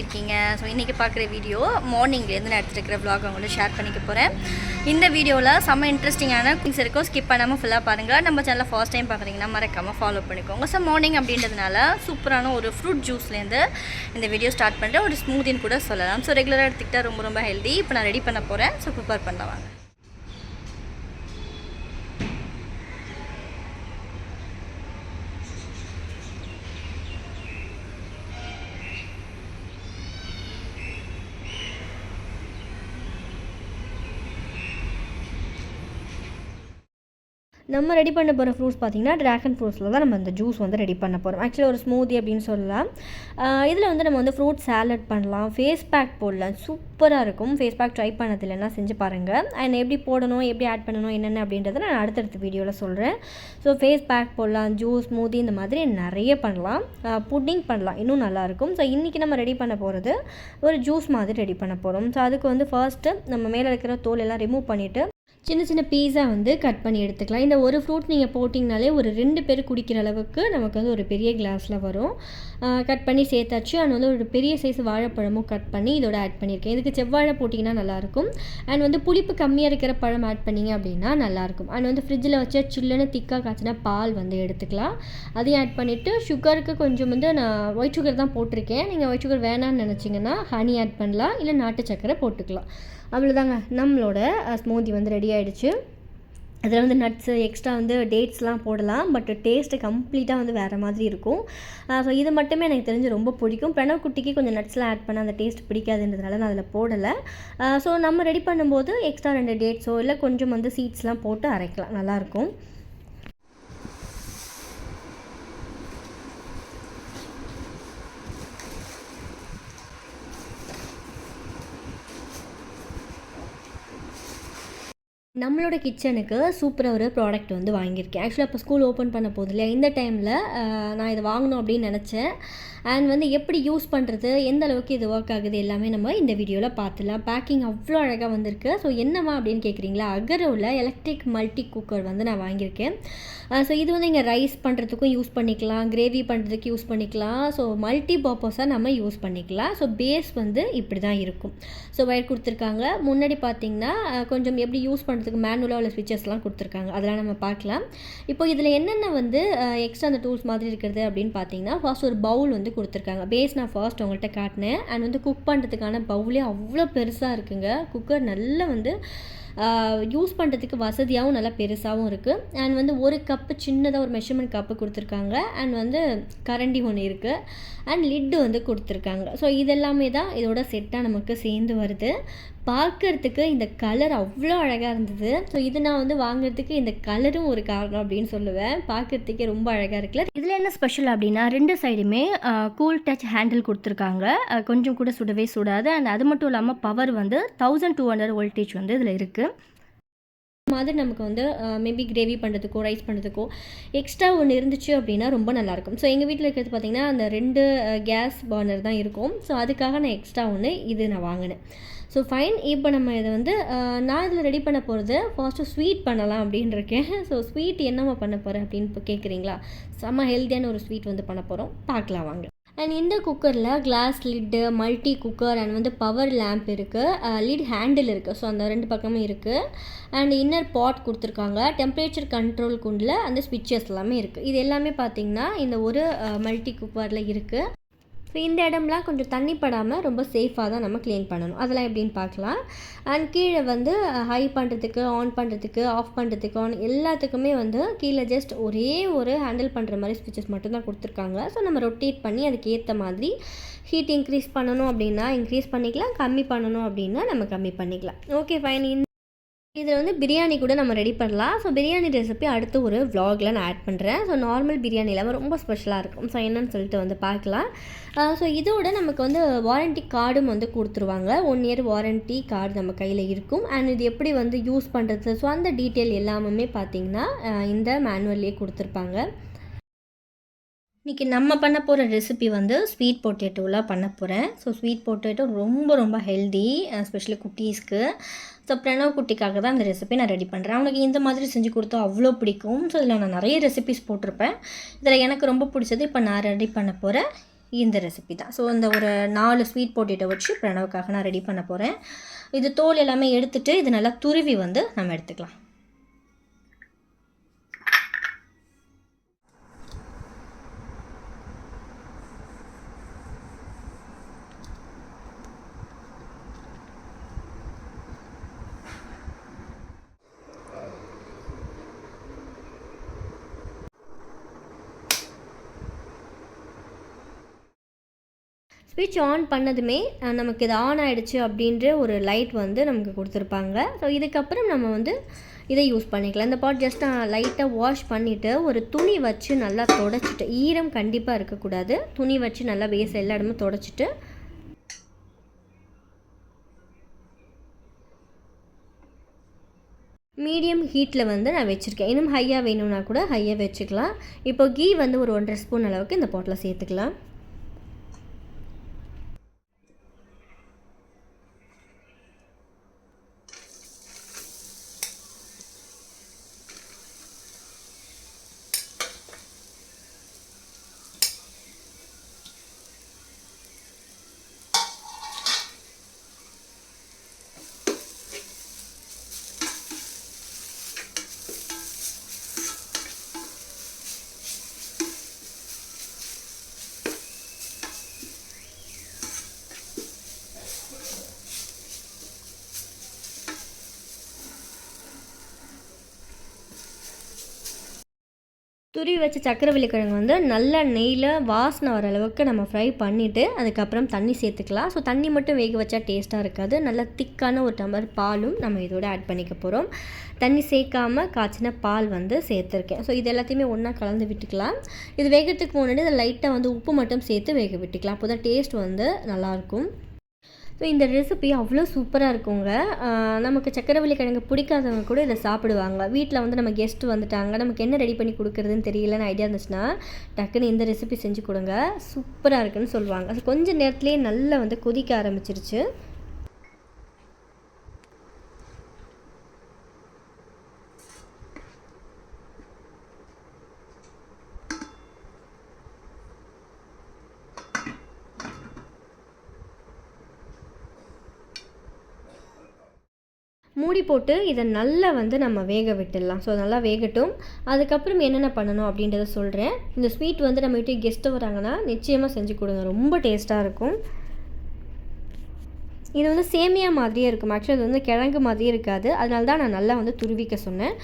எப்படி இருக்கீங்க? ஸோ இன்றைக்கி பார்க்குற வீடியோ மார்னிங்லேருந்து நான் எடுத்துகிட்டு இருக்கிற vlog அவங்களோட ஷேர் பண்ணிக்க போகிறேன். இந்த வீடியோவில் செம்ம இன்ட்ரெஸ்டிங்கான குக்கிங்ஸ் இருக்கும். ஸ்கிப் பண்ணாமல் ஃபுல்லாக பாருங்கள். நம்ம சேனலில் ஃபர்ஸ்ட் டைம் பார்க்குறீங்கன்னா மறக்காமல் ஃபாலோ பண்ணிக்கோங்க. ஸோ மார்னிங் அப்படின்றதுனால சூப்பரான ஒரு ஃப்ரூட் ஜூஸ்லேருந்து இந்த வீடியோ ஸ்டார்ட் பண்ணுறேன். ஒரு ஸ்மூத்தின்னு கூட சொல்லலாம். ஸோ ரெகுலராக எடுத்துக்கிட்டால் ரொம்ப ரொம்ப ஹெல்தி. இப்போ நான் ரெடி பண்ண போகிறேன். ஸோ ப்ரிப்பேர் பண்ணலாம் வாங்க. நம்ம ரெடி பண்ண போகிற ஃப்ரூட்ஸ் பார்த்திங்கன்னா ட்ராகன் ஃப்ரூட்ஸில் தான் நம்ம அந்த ஜூஸ் வந்து ரெடி பண்ண போகிறோம். ஆக்சுவலி ஒரு ஸ்மூதி அப்படின்னு சொல்லலாம். இதில் வந்து நம்ம வந்து ஃப்ரூட் சாலட் பண்ணலாம், ஃபேஸ் பேக் போடலாம். சூப்பராக இருக்கும். ஃபேஸ் பேக் ட்ரை பண்ணது இல்லைன்னா செஞ்சு பாருங்கள். அண்ட் எப்படி போடணும், எப்படி ஆட் பண்ணணும் என்னென்ன அப்படின்றத நான் அடுத்தடுத்த வீடியோவில் சொல்கிறேன். ஸோ ஃபேஸ் பேக் போடலாம், ஜூஸ், ஸ்மூதி இந்த மாதிரி நிறைய பண்ணலாம். புட்டிங் பண்ணலாம், இன்னும் நல்லாயிருக்கும். ஸோ இன்றைக்கி நம்ம ரெடி பண்ண போகிறது ஒரு ஜூஸ் மாதிரி ரெடி பண்ண போகிறோம். ஸோ அதுக்கு வந்து ஃபர்ஸ்ட்டு நம்ம மேலே இருக்கிற தோல் எல்லாம் ரிமூவ் பண்ணிவிட்டு சின்ன சின்ன பீஸாக வந்து கட் பண்ணி எடுத்துக்கலாம். இந்த ஒரு ஃப்ரூட் நீங்கள் போட்டிங்கனாலே ஒரு 2 பேர் குடிக்கிற அளவுக்கு நமக்கு வந்து ஒரு பெரிய கிளாஸில் வரும். கட் பண்ணி சேர்த்தாச்சு. அண்ட் வந்து ஒரு பெரிய சைஸ் வாழைப்பழமும் கட் பண்ணி இதோட ஆட் பண்ணியிருக்கேன். இதுக்கு செவ்வாழை போட்டிங்கன்னா நல்லாயிருக்கும். அண்ட் வந்து புளிப்பு கம்மியாக இருக்கிற பழம் ஆட் பண்ணிங்க அப்படின்னா நல்லாயிருக்கும். அண்ட் வந்து ஃப்ரிட்ஜில் வச்சா சில்லுன்னு திக்காக காய்ச்சினா பால் வந்து எடுத்துக்கலாம். அதையும் ஆட் பண்ணிவிட்டு சுகருக்கு கொஞ்சம் வந்து நான் ஒயிட் சுகர் தான் போட்டிருக்கேன். நீங்கள் ஒயிட் சுகர் வேணான்னு நினச்சிங்கன்னா ஹனி ஆட் பண்ணலாம், இல்லை நாட்டு சக்கரை போட்டுக்கலாம். அவ்வளோதாங்க, நம்மளோட ஸ்மூதி வந்து ரெடி ஆகிடுச்சு. அதில் வந்து நட்ஸு எக்ஸ்ட்ரா வந்து டேட்ஸ்லாம் போடலாம். பட் டேஸ்ட்டு கம்ப்ளீட்டாக வந்து வேறு மாதிரி இருக்கும். ஸோ இது மட்டுமே எனக்கு தெரிஞ்சு ரொம்ப பிடிக்கும். பிரணவ் குட்டிக்கு கொஞ்சம் நட்ஸ்லாம் ஆட் பண்ண அந்த டேஸ்ட் பிடிக்காதுன்றதுனால நான் அதில் போடலை. ஸோ நம்ம ரெடி பண்ணும்போது எக்ஸ்ட்ரா 2 டேட்ஸோ இல்லை கொஞ்சம் வந்து சீட்ஸ்லாம் போட்டு அரைக்கலாம், நல்லாயிருக்கும். நம்மளோட கிச்சனுக்கு சூப்பராக ஒரு ப்ராடக்ட் வந்து வாங்கியிருக்கேன். ஆக்சுவலாக இப்போ ஸ்கூல் ஓப்பன் பண்ண போகுது இல்லையா, இந்த டைமில் நான் இதை வாங்கணும் அப்படின்னு நினச்சேன். அண்ட் வந்து எப்படி யூஸ் பண்ணுறது, எந்த அளவுக்கு இது ஒர்க் ஆகுது எல்லாமே நம்ம இந்த வீடியோவில் பார்த்துலாம். பேக்கிங் அவ்வளோ அழகாக வந்திருக்கு. ஸோ என்னவா அப்படின்னு கேட்குறீங்களா, அகரோவில் எலக்ட்ரிக் மல்டி குக்கர் வந்து நான் வாங்கியிருக்கேன். ஸோ இது வந்து இங்கே ரைஸ் பண்ணுறதுக்கும் யூஸ் பண்ணிக்கலாம், கிரேவி பண்ணுறதுக்கு யூஸ் பண்ணிக்கலாம். ஸோ மல்டி பர்பஸாக நம்ம யூஸ் பண்ணிக்கலாம். ஸோ பேஸ் வந்து இப்படி தான் இருக்கும். ஸோ வயர் கொடுத்துருக்காங்க. முன்னாடி பார்த்திங்கன்னா கொஞ்சம் எப்படி யூஸ் பண்ணுறதுக்கு மேனுவலாக உள்ள ஸ்விட்சஸ்லாம் கொடுத்துருக்காங்க, அதெல்லாம் நம்ம பார்க்கலாம். இப்போ இதில் என்னென்ன வந்து எக்ஸ்ட்ரா அந்த டூல்ஸ் மாதிரி இருக்கிறது அப்படின்னு பார்த்தீங்கன்னா, ஃபர்ஸ்ட் ஒரு பவுல் வந்து கொடுத்துருக்காங்க. பேஸ் நான் ஃபர்ஸ்ட் உங்கள்கிட்ட காட்டினேன். அண்ட் வந்து குக் பண்ணுறதுக்கான பவுலே அவ்வளோ பெருசாக இருக்குங்க. குக்கர் நல்லா வந்து யூஸ் பண்ணுறதுக்கு வசதியாகவும் நல்லா பெருசாகவும் இருக்குது. அண்ட் வந்து ஒரு கப்பு சின்னதாக ஒரு மெஷர்மெண்ட் கப்பு கொடுத்துருக்காங்க. அண்ட் வந்து கரண்டி ஒன்று இருக்குது. அண்ட் லிட்டு வந்து கொடுத்துருக்காங்க. ஸோ இதெல்லாமே தான் இதோட செட்டாக நமக்கு சேர்ந்து வருது. பார்க்குறதுக்கு இந்த கலர் அவ்வளோ அழகாக இருந்தது. ஸோ இது நான் வந்து வாங்குறதுக்கு இந்த கலரும் ஒரு காரணம் அப்படின்னு சொல்லுவேன். பார்க்குறதுக்கே ரொம்ப அழகாக இருக்குல்ல. இதில் என்ன ஸ்பெஷல் அப்படின்னா 2 சைடுமே கூல் டச் ஹேண்டில் கொடுத்துருக்காங்க. கொஞ்சம் கூட சுடவே சுடாது. அண்ட் அது மட்டும் இல்லாமல் பவர் வந்து 1200 வோல்டேஜ் வந்து இதில் இருக்குது. மாதிரி நமக்கு வந்து மேபி கிரேவி பண்ணுறதுக்கோ ரைஸ் பண்ணுறதுக்கோ எக்ஸ்ட்ரா ஒன்று இருந்துச்சு அப்படின்னா ரொம்ப நல்லாயிருக்கும். ஸோ எங்கள் வீட்டில் இருக்கிறது பார்த்திங்கன்னா அந்த 2 கேஸ் பர்னர் தான் இருக்கும். ஸோ அதுக்காக நான் எக்ஸ்ட்ரா ஒன்று இது நான் வாங்கினேன். So fine. இப்போ நம்ம இதை வந்து நான் இதில் ரெடி பண்ண போகிறது ஃபர்ஸ்ட்டு ஸ்வீட் பண்ணலாம் அப்படின்னு இருக்கேன். ஸோ ஸ்வீட் என்னம்மா பண்ண போகிறேன் அப்படின்னு இப்போ கேட்குறீங்களா, செம்ம ஹெல்த்தியான ஒரு ஸ்வீட் வந்து பண்ண போகிறோம், பார்க்கலாம் வாங்க. அண்ட் இந்த குக்கரில் glass lid, multi cooker and வந்து பவர் லேம்ப் இருக்குது, லிட் ஹேண்டில் இருக்குது. ஸோ அந்த 2 பக்கமும் இருக்குது. அண்ட் இன்னர் பாட் கொடுத்துருக்காங்க. டெம்பரேச்சர் கண்ட்ரோல் குண்டில் அந்த ஸ்விட்சஸ் எல்லாமே இருக்குது. இது எல்லாமே பார்த்திங்கன்னா இந்த ஒரு மல்டி குக்கரில் இருக்குது. ஸோ இந்த இடம்லாம் கொஞ்சம் தண்ணி படாமல் ரொம்ப சேஃபாக தான் நம்ம க்ளீன் பண்ணணும். அதெல்லாம் எப்படின்னு பார்க்கலாம். அண்ட் கீழே வந்து ஹை பண்ணுறதுக்கு, ஆன் பண்ணுறதுக்கு, ஆஃப் பண்ணுறதுக்கு, ஆன் எல்லாத்துக்குமே வந்து கீழே ஜஸ்ட் ஒரே ஒரு ஹேண்டில் பண்ணுற மாதிரி ஸ்விட்சஸ் மட்டும்தான் கொடுத்துருக்காங்க. ஸோ நம்ம ரொட்டேட் பண்ணி அதுக்கு ஏற்ற மாதிரி ஹீட் இன்க்ரீஸ் பண்ணணும் அப்படின்னா இன்க்ரீஸ் பண்ணிக்கலாம், கம்மி பண்ணணும் அப்படின்னா நம்ம கம்மி பண்ணிக்கலாம். Okay fine. இதில் வந்து பிரியாணி கூட நம்ம ரெடி பண்ணலாம். ஸோ பிரியாணி ரெசிபி அடுத்து ஒரு vlogல நான் ஆட் பண்ணுறேன். ஸோ நார்மல் பிரியாணி இல்லாமல் ரொம்ப ஸ்பெஷலாக இருக்கும். ஸோ என்னன்னு சொல்லிட்டு வந்து பார்க்கலாம். ஸோ இதோட நமக்கு வந்து வாரண்ட்டி கார்டும் வந்து கொடுத்துருவாங்க. 1 இயர் வாரண்ட்டி கார்டு நம்ம கையில் இருக்கும். அண்ட் இது எப்படி வந்து யூஸ் பண்ணுறது, ஸோ அந்த டீட்டெயில் எல்லாமே பார்த்திங்கன்னா இந்த மேனுவல்லே கொடுத்துருப்பாங்க. இன்றைக்கி நம்ம பண்ண போகிற ரெசிபி வந்து ஸ்வீட் பொட்டேட்டோவில் பண்ண போகிறேன். ஸோ ஸ்வீட் பொட்டேட்டோ ரொம்ப ரொம்ப ஹெல்தி, எஸ்பெஷலி குட்டீஸ்க்கு. ஸோ பிரணவ் குட்டிக்காக தான் இந்த ரெசிபி நான் ரெடி பண்ணுறேன். அவனுக்கு இந்த மாதிரி செஞ்சு கொடுத்தா அவ்வளோ பிடிக்கும். ஸோ இதில் நான் நிறைய ரெசிபிஸ் போட்டிருப்பேன். இதில் எனக்கு ரொம்ப பிடிச்சது இப்போ நான் ரெடி பண்ண போகிறேன் இந்த ரெசிபி தான். ஸோ இந்த ஒரு 4 ஸ்வீட் பொட்டேட்டோ வச்சு பிரணவுக்காக நான் ரெடி பண்ண போகிறேன். இது தோல் எல்லாமே எடுத்துகிட்டு இது நல்லா துருவி வந்து நம்ம எடுத்துக்கலாம். ஸ்விட்ச் ஆன் பண்ணதுமே நமக்கு இது ஆன் ஆகிடுச்சு அப்படின்ற ஒரு லைட் வந்து நமக்கு கொடுத்துருப்பாங்க. ஸோ இதுக்கப்புறம் நம்ம வந்து இதை யூஸ் பண்ணிக்கலாம். இந்த பாட் ஜஸ்ட் நான் லைட்டாக வாஷ் பண்ணிவிட்டு ஒரு துணி வச்சு நல்லா தொடச்சிட்டு, ஈரம் கண்டிப்பாக இருக்கக்கூடாது, துணி வச்சு நல்லா பேஸ் எல்லா இடமும் தொடச்சிட்டு மீடியம் ஹீட்டில் வந்து நான் வச்சுருக்கேன். இன்னும் ஹையாக வேணும்னா கூட ஹையாக வச்சுக்கலாம். இப்போ கீ வந்து ஒரு 1.5 ஸ்பூன் அளவுக்கு இந்த பாட்டில் சேர்த்துக்கலாம். துருவி வச்ச சக்கரவள்ளி கிழங்கு வந்து நல்ல நெய்யில் வாசனை வர அளவுக்கு நம்ம ஃப்ரை பண்ணிவிட்டு அதுக்கப்புறம் தண்ணி சேர்த்துக்கலாம். ஸோ தண்ணி மட்டும் வேக வச்சா டேஸ்ட்டாக இருக்காது. நல்ல திக்கான ஒரு டம்ளர் பாலும் நம்ம இதோட ஆட் பண்ணிக்க போகிறோம். தண்ணி சேர்க்காமல் காய்ச்சின பால் வந்து சேர்த்துருக்கேன். ஸோ இது எல்லாத்தையுமே ஒன்றா கலந்து விட்டுக்கலாம். இது வேகிறதுக்கு முன்னாடி இதை லைட்டாக வந்து உப்பு மட்டும் சேர்த்து வேக விட்டுக்கலாம். அப்போ தான் டேஸ்ட் வந்து நல்லாயிருக்கும். ஸோ இந்த ரெசிபி அவ்வளோ சூப்பராக இருக்குங்க. நமக்கு சக்கரவள்ளி கிழங்கு பிடிக்காதவங்க கூட இதை சாப்பிடுவாங்க. வீட்டில் வந்து நம்ம கெஸ்ட்டு வந்துட்டாங்க, நமக்கு என்ன ரெடி பண்ணி கொடுக்குறதுன்னு தெரியலன்னு ஐடியா இருந்துச்சுன்னா டக்குன்னு இந்த ரெசிபி செஞ்சு கொடுங்க, சூப்பராக இருக்குன்னு சொல்லுவாங்க. ஸோ கொஞ்சம் நேரத்துலேயே நல்லா வந்து கொதிக்க ஆரம்பிச்சிருச்சு. மூடி போட்டு இதை நல்லா வந்து நம்ம வேக விட்டுடலாம். ஸோ நல்லா வேகட்டும். அதுக்கப்புறம் என்னென்ன பண்ணணும் அப்படின்றத சொல்கிறேன். இந்த ஸ்வீட் வந்து நம்ம வீட்டுக்கு கெஸ்ட்டு வராங்கன்னா நிச்சயமாக செஞ்சு கொடுங்க, ரொம்ப டேஸ்ட்டாக இருக்கும். இது வந்து சேமியா மாதிரியே இருக்கும். ஆக்சுவலி இது வந்து கிழங்கு மாதிரியே இருக்காது. அதனால தான் நான் நல்லா வந்து துருவிக்க சொன்னேன்.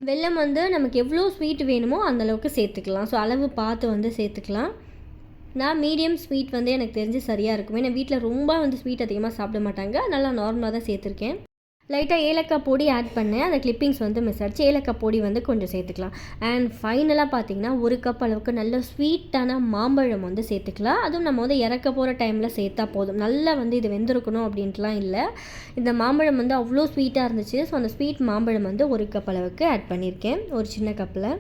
வெல்லம் வந்து நமக்கு எவ்வளோ ஸ்வீட் வேணுமோ அந்தளவுக்கு சேர்த்துக்கலாம். ஸோ அளவு பார்த்து வந்து சேர்த்துக்கலாம். நான் மீடியம் ஸ்வீட் வந்து எனக்கு தெரிஞ்சு சரியாக இருக்கும். ஏன்னா வீட்டில் ரொம்ப வந்து ஸ்வீட் அதிகமாக சாப்பிட மாட்டாங்க. நல்லா நார்மலாக தான் சேர்த்துருக்கேன். லைட்டாக ஏலக்காய் பொடி ஆட் பண்ணேன். அந்த கிளிப்பிங்ஸ் வந்து மிஸ் ஆச்சு. ஏலக்காய் பொடி வந்து கொஞ்சம் சேர்த்துக்கலாம். அண்ட் ஃபைனலாக பார்த்திங்கன்னா 1 கப் அளவுக்கு நல்ல ஸ்வீட்டான மாம்பழம் வந்து சேர்த்துக்கலாம். அதுவும் நம்ம வந்து இறக்க போகிற டைமில் சேர்த்தா போதும். நல்லா வந்து இது வெந்திருக்கணும் அப்படின்ட்டுலாம் இல்லை. இந்த மாம்பழம் வந்து அவ்வளோ ஸ்வீட்டாக இருந்துச்சு. ஸோ அந்த ஸ்வீட் மாம்பழம் வந்து 1 கப் அளவுக்கு ஆட் பண்ணியிருக்கேன், ஒரு சின்ன கப்பில்.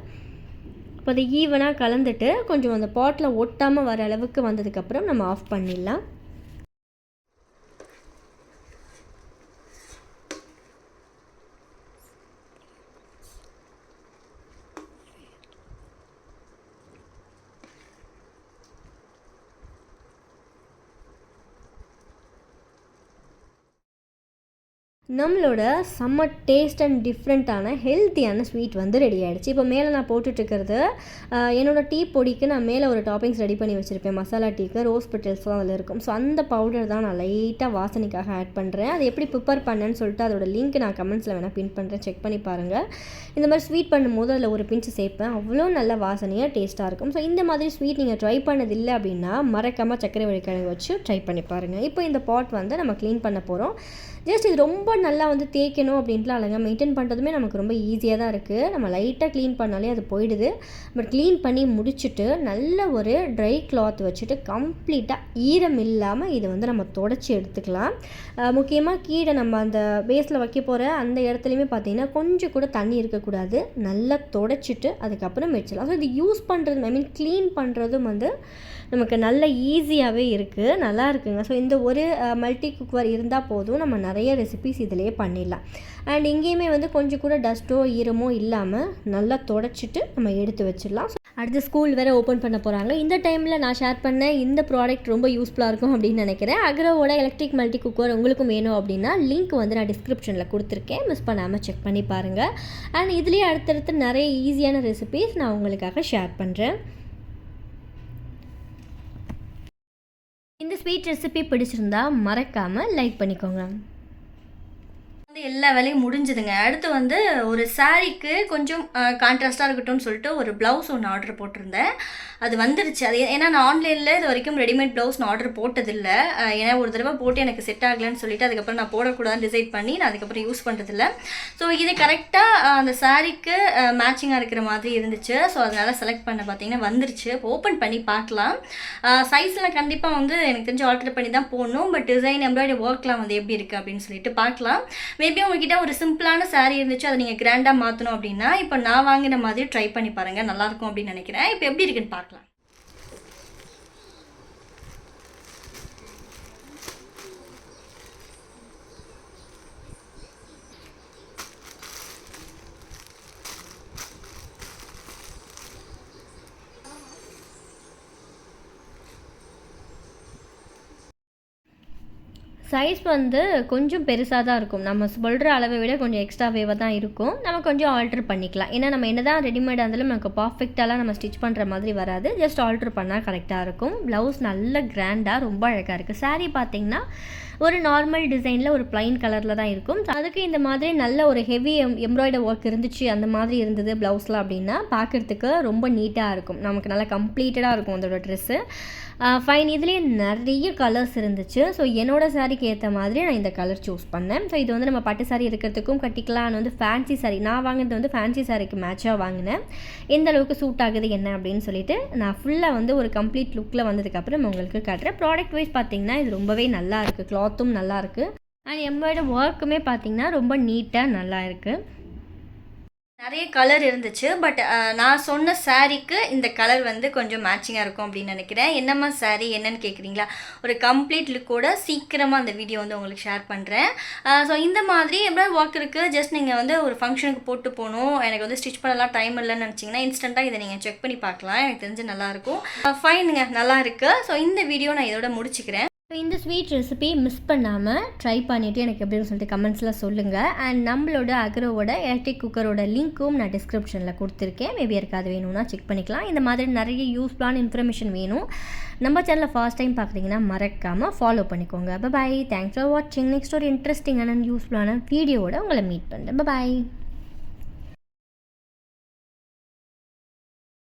இப்போ அதை ஈவனாக கலந்துட்டு கொஞ்சம் அந்த பாட்டில் ஒட்டாமல் வர அளவுக்கு வந்ததுக்கப்புறம் நம்ம ஆஃப் பண்ணிடலாம். நம்மளோட செம்ம டேஸ்ட் அண்ட் டிஃப்ரெண்ட்டான ஹெல்த்தியான ஸ்வீட் வந்து ரெடி ஆகிடுச்சு. இப்போ மேலே நான் போட்டுட்ருக்கிறது என்னோடய டீ பொடிக்கு நான் மேலே ஒரு டாப்பிங்ஸ் ரெடி பண்ணி வச்சுருப்பேன். மசாலா டீக்கு ரோஸ் பெட்டல்ஸ்லாம் அதில் இருக்கும். ஸோ அந்த பவுடர் தான் நான் லைட்டாக வாசனைக்காக ஆட் பண்ணுறேன். அது எப்படி ப்ரிப்பேர் பண்ணேன்னு சொல்லிட்டு அதோட லிங்க் நான் கமெண்ட்ஸில் வேணால் பின் பண்ணுறேன், செக் பண்ணி பாருங்கள். இந்த மாதிரி ஸ்வீட் பண்ணும்போது அதில் ஒரு பிஞ்சு சேர்ப்பேன். அவ்வளோ நல்ல வாசனையாக டேஸ்ட்டாக இருக்கும். ஸோ இந்த மாதிரி ஸ்வீட் நீங்கள் ட்ரை பண்ணதில்லை அப்படின்னா மறக்காமல் சக்கரவள்ளி கிழங்கு வச்சு ட்ரை பண்ணி பாருங்கள். இப்போ இந்த பாட் வந்து நம்ம க்ளீன் பண்ண போகிறோம். ஜஸ்ட் இது ரொம்ப நல்லா வந்து தேய்க்கணும் அப்படின்ட்டுலாம் இல்லைங்க, மெயின்டைன் பண்ணுறதுமே நமக்கு ரொம்ப ஈஸியாக தான் இருக்குது. நம்ம லைட்டாக க்ளீன் பண்ணாலே அது போயிடுது. பட் க்ளீன் பண்ணி முடிச்சுட்டு நல்ல ஒரு ட்ரை கிளாத் வச்சுட்டு கம்ப்ளீட்டாக ஈரம் இல்லாமல் இதை வந்து நம்ம தொடச்சி எடுத்துக்கலாம். முக்கியமாக கீழே நம்ம அந்த பேஸில் வைக்க போகிற அந்த இடத்துலையுமே பார்த்திங்கன்னா கொஞ்சம் கூட தண்ணி இருக்கக்கூடாது. நல்லா தொடச்சிட்டு அதுக்கப்புறம் வச்சிடலாம். ஸோ இது யூஸ் பண்ணுறது ஐ மீன் க்ளீன் பண்ணுறதும் வந்து நமக்கு நல்ல ஈஸியாகவே இருக்குது, நல்லா இருக்குங்க. ஸோ இந்த ஒரு மல்டி குக்கர் இருந்தால் போதும், நம்ம நிறைய ரெசிபிஸ் இதிலேயே பண்ணிடலாம். அண்ட் இங்கேயுமே வந்து கொஞ்சம் கூட டஸ்ட்டோ ஈரமோ இல்லாமல் நல்லா தொடச்சிட்டு நம்ம எடுத்து வச்சிடலாம். அடுத்து ஸ்கூல் வேறு ஓப்பன் பண்ண போகிறாங்க. இந்த டைமில் நான் ஷேர் பண்ண இந்த ப்ராடக்ட் ரொம்ப யூஸ்ஃபுல்லாக இருக்கும் அப்படின்னு நினைக்கிறேன். அக்ரோவோட எலக்ட்ரிக் மல்டி குக்கர் உங்களுக்கும் வேணும் அப்படின்னா லிங்க் வந்து நான் டிஸ்கிரிப்ஷனில் கொடுத்துருக்கேன், மிஸ் பண்ணாமல் செக் பண்ணி பாருங்கள். அண்ட் இதுலேயே அடுத்தடுத்து நிறைய ஈஸியான ரெசிபிஸ் நான் உங்களுக்காக ஷேர் பண்ணுறேன். இந்த ஸ்வீட் ரெசிபி பிடிச்சிருந்தா மறக்காமல் லைக் பண்ணிக்கோங்க. வந்து எல்லா வேலையும் முடிஞ்சுதுங்க. அடுத்து வந்து ஒரு சாரீக்கு கொஞ்சம் கான்ட்ராஸ்ட்டாக இருக்கட்டும்னு சொல்லிட்டு ஒரு ப்ளவுஸ் ஒன்று ஆர்டர் போட்டிருந்தேன். அது வந்துருச்சு. அது ஏன்னா நான் ஆன்லைனில் இது வரைக்கும் ரெடிமேட் ப்ளவுஸ் நான் ஆர்டர் போட்டதில்லை. ஏன்னா ஒரு தடவை போட்டு எனக்கு செட் ஆகலைன்னு சொல்லிட்டு அதுக்கப்புறம் நான் போடக்கூடாதுன்னு டிசைட் பண்ணி நான் அதுக்கப்புறம் யூஸ் பண்ணுறதில்ல. ஸோ இது கரெக்டாக அந்த சாரீக்கு மேட்சிங்காக இருக்கிற மாதிரி இருந்துச்சு. ஸோ அதனால் செலக்ட் பண்ண பார்த்தீங்கன்னா வந்துருச்சு. இப்போ ஓப்பன் பண்ணி பார்க்கலாம். சைஸில் கண்டிப்பாக வந்து எனக்கு தெரிஞ்சு ஆல்டர் பண்ணி தான் போடணும். பட் டிசைன் எம்ப்ராய்டரி ஒர்க்லாம் வந்து எப்படி இருக்குது அப்படின்னு சொல்லிட்டு பார்க்கலாம். மேபி உங்ககிட்ட ஒரு சிம்பிளான சாரீ இருந்துச்சு, அதை நீங்கள் கிராண்டாக மாற்றணும் அப்படின்னா இப்போ நான் வாங்கின மாதிரி ட்ரை பண்ணி பாருங்கள், நல்லாயிருக்கும் அப்படின்னு நினைக்கிறேன். இப்போ எப்படி இருக்குன்னு பார்க்கலாம். சைஸ் வந்து கொஞ்சம் பெருசாக தான் இருக்கும். நம்ம சொல்கிற அளவை விட கொஞ்சம் எக்ஸ்ட்ராவேவாக தான் இருக்கும். நம்ம கொஞ்சம் ஆல்ட்ரு பண்ணிக்கலாம். ஏன்னா நம்ம என்ன தான் ரெடிமேடாக இருந்தாலும் நமக்கு பர்ஃபெக்டாலாம் நம்ம ஸ்டிச் பண்ணுற மாதிரி வராது. ஜஸ்ட் ஆல்ட்ரு பண்ணால் கரெக்டாக இருக்கும். ப்ளவுஸ் நல்ல கிராண்டாக ரொம்ப அழகாக இருக்குது. சாரீ பார்த்திங்கன்னா ஒரு நார்மல் டிசைனில் ஒரு ப்ளைன் கலரில் தான் இருக்கும். அதுக்கு இந்த மாதிரி நல்ல ஒரு ஹெவி எம்ப்ராய்டரி ஒர்க் இருந்துச்சு, அந்த மாதிரி இருந்தது ப்ளவுஸில் அப்படின்னா பார்க்குறதுக்கு ரொம்ப நீட்டாக இருக்கும். நமக்கு நல்லா கம்ப்ளீட்டடாக இருக்கும் அதோட ட்ரெஸ்ஸு. ஃபைன். இதுலேயே நிறைய கலர்ஸ் இருந்துச்சு. ஸோ என்னோடய சாரீக்கு ஏற்ற மாதிரி நான் இந்த கலர் சூஸ் பண்ணேன். ஸோ இது வந்து நம்ம பட்டு சாரீ இருக்கிறதுக்கும் கட்டிக்கலாம். நான் வந்து ஃபேன்சி சாரீ நான் வாங்கினது வந்து ஃபேன்சி சாரீக்கு மேட்சாக வாங்கினேன். எந்த அளவுக்கு சூட் ஆகுது என்ன அப்படின்னு சொல்லிட்டு நான் ஃபுல்லாக வந்து ஒரு கம்ப்ளீட் லுக்கில் வந்ததுக்கப்புறம் உங்களுக்கு காட்டுறேன். ப்ராடக்ட் வைஸ் பார்த்திங்கன்னா இது ரொம்பவே நல்லா இருக்குது. கிளாத்தும் நல்லா இருக்குது. அண்ட் எம்ப்ராய்டரி ஒர்க்குமே பார்த்திங்கன்னா ரொம்ப நீட்டாக நல்லா இருக்குது. நிறைய கலர் இருந்துச்சு. பட் நான் சொன்ன சாரீக்கு இந்த கலர் வந்து கொஞ்சம் மேட்சிங்காக இருக்கும் அப்படின்னு நினைக்கிறேன். என்னம்மா சாரீ என்னன்னு கேட்குறீங்களா? ஒரு கம்ப்ளீட் லுக்கோட சீக்கிரமாக அந்த வீடியோ வந்து உங்களுக்கு ஷேர் பண்ணுறேன். ஸோ இந்த மாதிரி எவ்வளோ ஒர்க் இருக்குது. ஜஸ்ட் நீங்கள் வந்து ஒரு ஃபங்க்ஷனுக்கு போட்டு போகணும், எனக்கு வந்து ஸ்டிச் பண்ணலாம் டைம் இல்லைன்னு நினச்சிங்கன்னா இன்ஸ்டண்ட்டாக இதை நீங்கள் செக் பண்ணி பார்க்கலாம். எனக்கு தெரிஞ்சு நல்லாயிருக்கும். ஃபைனுங்க, நல்லா இருக்குது. ஸோ இந்த வீடியோ நான் இதோட முடிச்சுக்கிறேன். ஸோ இந்த ஸ்வீட் ரெசிபி மிஸ் பண்ணாமல் ட்ரை பண்ணிவிட்டு எனக்கு எப்படின்னு சொல்லிட்டு கமெண்ட்ஸில் சொல்லுங்கள். அண்ட் நம்மளோட அக்ரோவோட எலக்ட்ரிக் குக்கரோட லிங்க்கும் நான் டிஸ்கிரிப்ஷனில் கொடுத்துருக்கேன். மேபி யாருக்காவது வேணும்னா செக் பண்ணிக்கலாம். இந்த மாதிரி நிறைய யூஸ்ஃபுல்லான இன்ஃபர்மேஷன் வேணும். நம்ம சேனலில் ஃபர்ஸ்ட் டைம் பார்க்குறீங்கன்னா மறக்காமல் ஃபாலோ பண்ணிக்கோங்க. பாய். தேங்க்ஸ் ஃபார் வாட்சிங். நெக்ஸ்ட் ஒரு இன்ட்ரெஸ்டிங்கான யூஸ்ஃபுல்லான வீடியோவோட உங்களை மீட் பண்ணுறேன். பாய்.